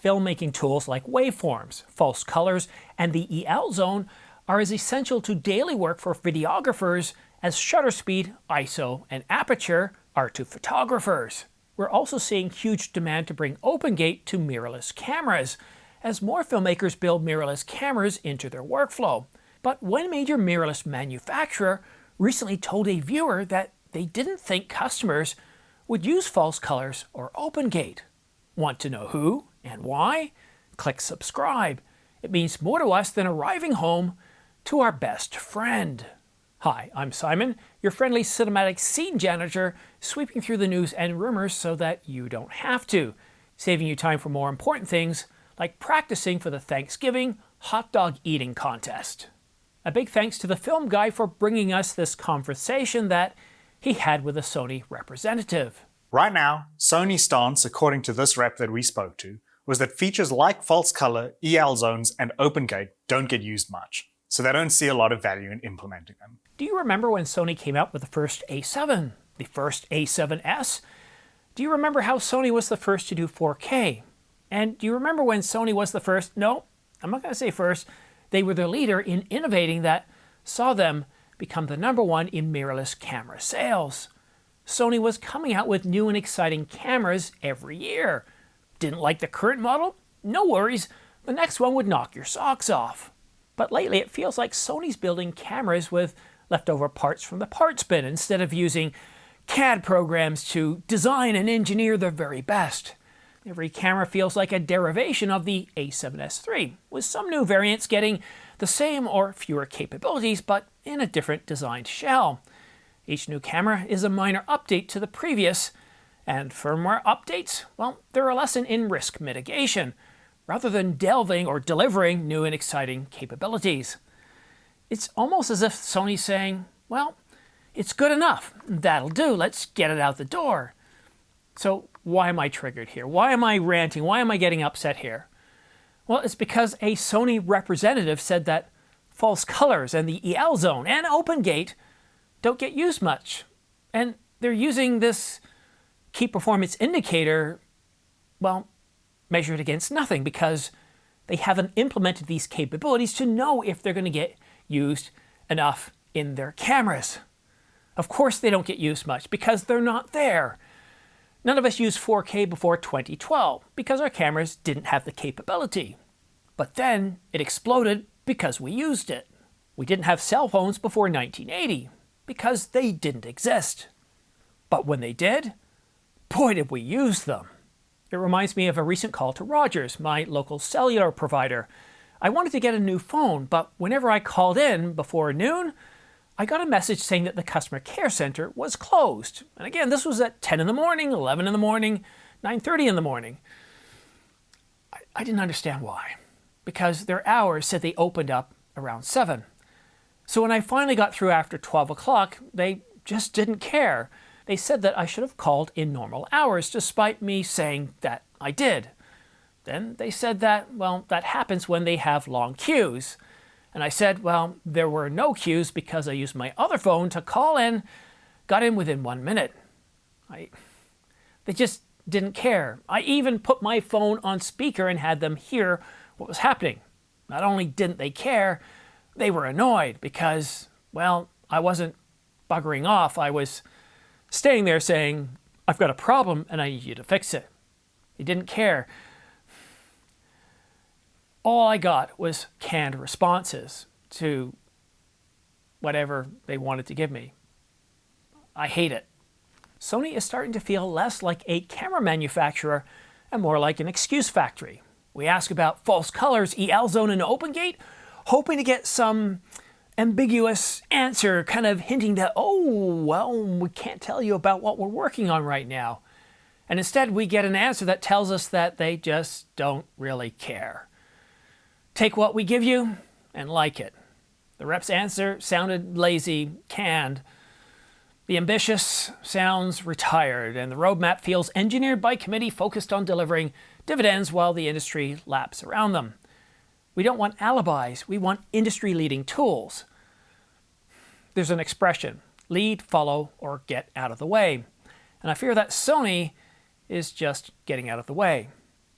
filmmaking tools like waveforms, false colors, and the EL zone are as essential to daily work for videographers as shutter speed, ISO, and aperture are to photographers. We're also seeing huge demand to bring OpenGate to mirrorless cameras, as more filmmakers build mirrorless cameras into their workflow. But one major mirrorless manufacturer recently told a viewer that they didn't think customers would use false colors or OpenGate. Want to know who and why? Click subscribe. It means more to us than arriving home to our best friend. Hi, I'm Simon, your friendly cinematic scene janitor, sweeping through the news and rumors so that you don't have to, saving you time for more important things like practicing for the Thanksgiving hot dog eating contest. A big thanks to the film guy for bringing us this conversation that he had with a Sony representative. Right now, Sony's stance, according to this rep that we spoke to, was that features like false color, EL zones, and OpenGate don't get used much, so they don't see a lot of value in implementing them. Do you remember when Sony came out with the first A7, the first A7S? Do you remember how Sony was the first to do 4K? And do you remember when Sony was the first, no, I'm not going to say first, they were the leader in innovating that saw them become the #1 in mirrorless camera sales. Sony was coming out with new and exciting cameras every year. Didn't like the current model? No worries, the next one would knock your socks off. But lately it feels like Sony's building cameras with leftover parts from the parts bin instead of using CAD programs to design and engineer the very best. Every camera feels like a derivation of the A7S III, with some new variants getting the same or fewer capabilities, but in a different designed shell. Each new camera is a minor update to the previous, and firmware updates, well, they're a lesson in risk mitigation, rather than delving or delivering new and exciting capabilities. It's almost as if Sony's saying, well, it's good enough, that'll do, let's get it out the door. So why am I triggered here? Why am I ranting? Why am I getting upset here? Well, it's because a Sony representative said that false colors and the EL zone and OpenGate don't get used much. And they're using this key performance indicator, well, measured against nothing because they haven't implemented these capabilities to know if they're going to get used enough in their cameras. Of course they don't get used much because they're not there. None of us used 4K before 2012 because our cameras didn't have the capability. But then it exploded because we used it. We didn't have cell phones before 1980 because they didn't exist. But when they did, boy did we use them. It reminds me of a recent call to Rogers, my local cellular provider. I wanted to get a new phone, but whenever I called in before noon, I got a message saying that the customer care center was closed. And again, this was at 10 in the morning, 11 in the morning, 9:30 in the morning. I didn't understand why, because their hours said they opened up around 7. So when I finally got through after 12 o'clock, they just didn't care. They said that I should have called in normal hours, despite me saying that I did. Then they said that, well, that happens when they have long queues. And I said, well, there were no queues because I used my other phone to call in, got in within 1 minute. They just didn't care. I even put my phone on speaker and had them hear what was happening. Not only didn't they care, they were annoyed because, well, I wasn't buggering off. I was staying there saying, I've got a problem and I need you to fix it. They didn't care. All I got was canned responses to whatever they wanted to give me. I hate it. Sony is starting to feel less like a camera manufacturer and more like an excuse factory. We ask about false colors, EL zone, and OpenGate, hoping to get some ambiguous answer, kind of hinting that, oh, well, we can't tell you about what we're working on right now. And instead we get an answer that tells us that they just don't really care. Take what we give you and like it. The rep's answer sounded lazy, canned. The ambitious sounds retired, and the roadmap feels engineered by committee focused on delivering dividends while the industry laps around them. We don't want alibis, we want industry-leading tools. There's an expression, lead, follow, or get out of the way. And I fear that Sony is just getting out of the way.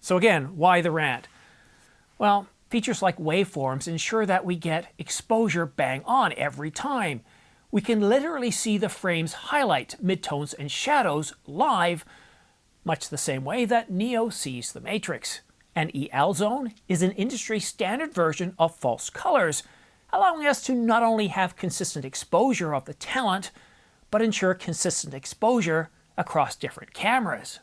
So again, why the rant? Well, features like waveforms ensure that we get exposure bang on every time. We can literally see the frame's highlight, midtones, and shadows live, much the same way that Neo sees the Matrix. And EL Zone is an industry standard version of false colors, allowing us to not only have consistent exposure of the talent, but ensure consistent exposure across different cameras.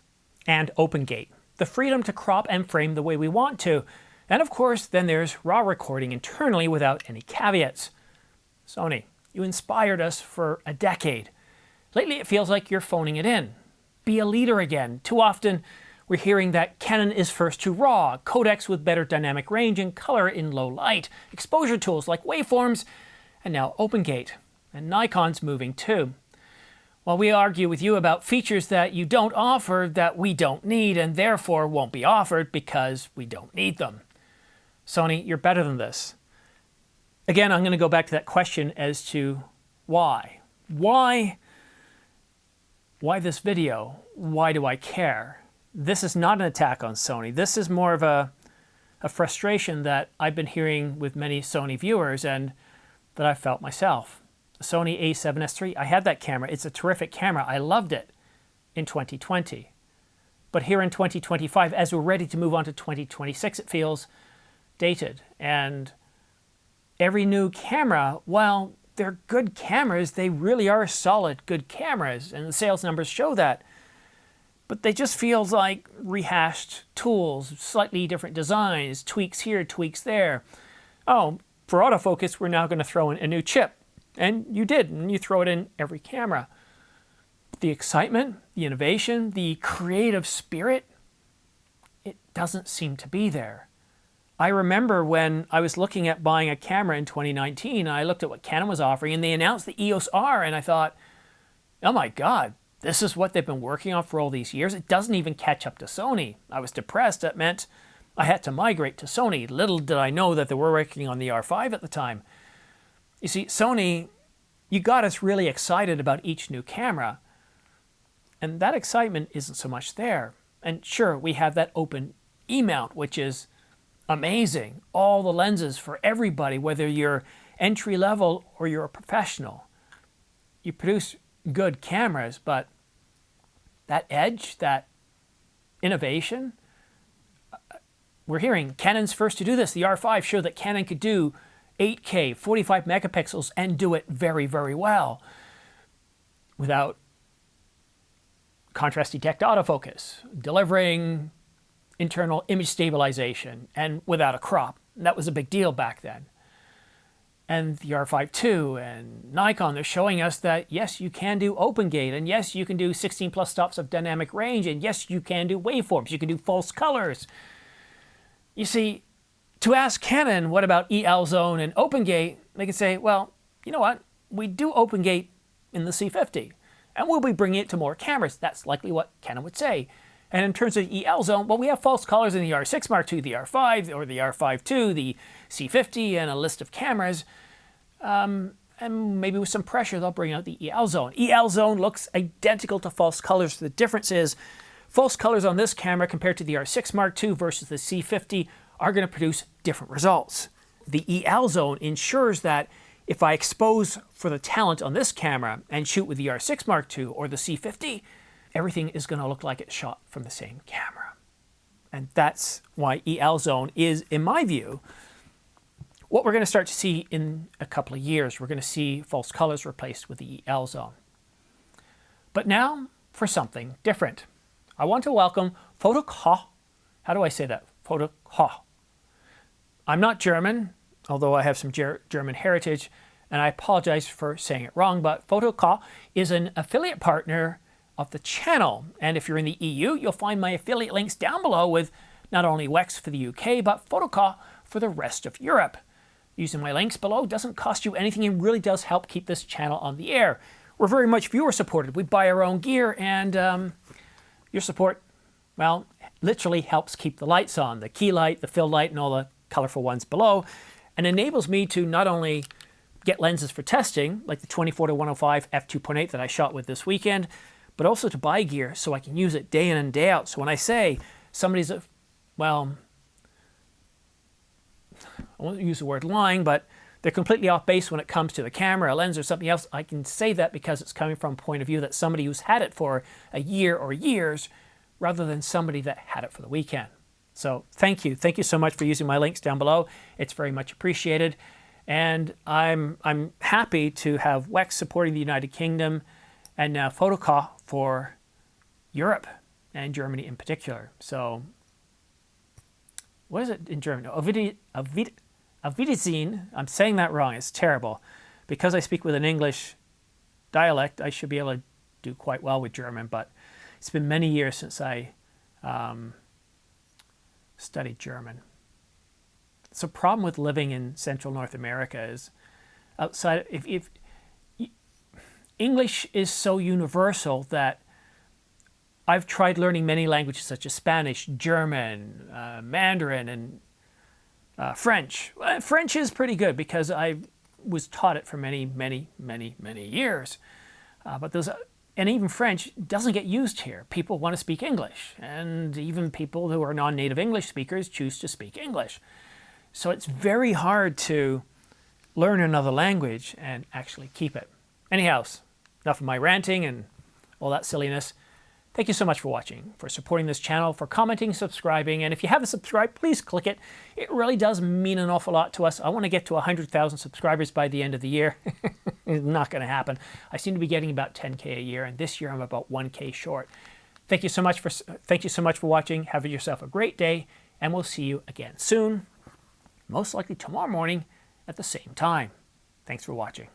And OpenGate, the freedom to crop and frame the way we want to. And of course, then there's raw recording internally without any caveats. Sony, you inspired us for a decade. Lately it feels like you're phoning it in. Be a leader again. Too often we're hearing that Canon is first to RAW, codecs with better dynamic range and color in low light, exposure tools like waveforms, and now OpenGate. And Nikon's moving too. While we argue with you about features that you don't offer that we don't need and therefore won't be offered because we don't need them. Sony, you're better than this. Again, I'm going to go back to that question as to why. Why this video? Why do I care? This is not an attack on Sony. This is more of a frustration that I've been hearing with many Sony viewers and that I felt myself. The Sony a7S III, I had that camera. It's a terrific camera. I loved it in 2020. But here in 2025, as we're ready to move on to 2026, it feels dated. And every new camera, while they're good cameras, they really are solid, good cameras, and the sales numbers show that. But they just feel like rehashed tools, slightly different designs, tweaks here, tweaks there. Oh, for autofocus, we're now going to throw in a new chip. And you did, and you throw it in every camera. But the excitement, the innovation, the creative spirit, it doesn't seem to be there. I remember when I was looking at buying a camera in 2019, I looked at what Canon was offering, and they announced the EOS R, and I thought, oh my God, this is what they've been working on for all these years? It doesn't even catch up to Sony. I was depressed. That meant I had to migrate to Sony. Little did I know that they were working on the R5 at the time. You see, Sony, you got us really excited about each new camera, and that excitement isn't so much there. And sure, we have that open E-mount, which is amazing. All the lenses for everybody, whether you're entry level or you're a professional. You produce good cameras, but that edge, that innovation, we're hearing Canon's first to do this. The R5 showed that Canon could do 8K, 45 megapixels, and do it very, very well without contrast detect autofocus, delivering internal image stabilization, and without a crop. That was a big deal back then. And the R5 II and Nikon, they're showing us that yes, you can do OpenGate, and yes, you can do 16 plus stops of dynamic range, and yes, you can do waveforms, you can do false colors. You see, to ask Canon, what about EL Zone and OpenGate, they can say, well, you know what? We do OpenGate in the C50, and we'll be bringing it to more cameras. That's likely what Canon would say. And in terms of EL Zone, well, we have false colors in the R6 Mark II, the R5, or the R5 II, the C50, and a list of cameras. And maybe with some pressure, they'll bring out the EL Zone. EL Zone looks identical to false colors. The difference is false colors on this camera compared to the R6 Mark II versus the C50 are going to produce different results. The EL Zone ensures that if I expose for the talent on this camera and shoot with the R6 Mark II or the C50, everything is going to look like it's shot from the same camera. And that's why EL Zone is, in my view, what we're going to start to see in a couple of years. We're going to see false colors replaced with the EL Zone. But now for something different. I want to welcome foto-koch. How do I say that? Foto-koch. I'm not German, although I have some German heritage, and I apologize for saying it wrong, but foto-koch is an affiliate partner of the channel. And if you're in the EU, you'll find my affiliate links down below with not only Wex for the UK, but foto-koch for the rest of Europe. Using my links below doesn't cost you anything and really does help keep this channel on the air. We're very much viewer supported. We buy our own gear, and your support, well, literally helps keep the lights on, the key light, the fill light, and all the colorful ones below, and enables me to not only get lenses for testing, like the 24-105 f2.8 that I shot with this weekend, but also to buy gear so I can use it day in and day out. So when I say somebody's well, I won't use the word lying, but they're completely off base when it comes to the camera, a lens, or something else. I can say that because it's coming from a point of view that somebody who's had it for a year or years, rather than somebody that had it for the weekend. So thank you. Thank you so much for using my links down below. It's very much appreciated. And I'm happy to have Wex supporting the United Kingdom and now foto-koch for Europe and Germany in particular. So what is it in German? Auf Wiedersehen. I'm saying that wrong. It's terrible. Because I speak with an English dialect, I should be able to do quite well with German, but it's been many years since I studied German. So the problem with living in Central North America is outside, if English is so universal that I've tried learning many languages such as Spanish, German, Mandarin, and French. French is pretty good because I was taught it for many, many, many, many years. And even French doesn't get used here. People want to speak English, and even people who are non-native English speakers choose to speak English. So it's very hard to learn another language and actually keep it. Anyhow, enough of my ranting and all that silliness. Thank you so much for watching, for supporting this channel, for commenting, subscribing, and if you haven't subscribed, please click it. It really does mean an awful lot to us. I want to get to 100,000 subscribers by the end of the year. It's not going to happen. I seem to be getting about 10K a year, and this year I'm about 1K short. Thank you so much for watching. Have yourself a great day, and we'll see you again soon, most likely tomorrow morning at the same time. Thanks for watching.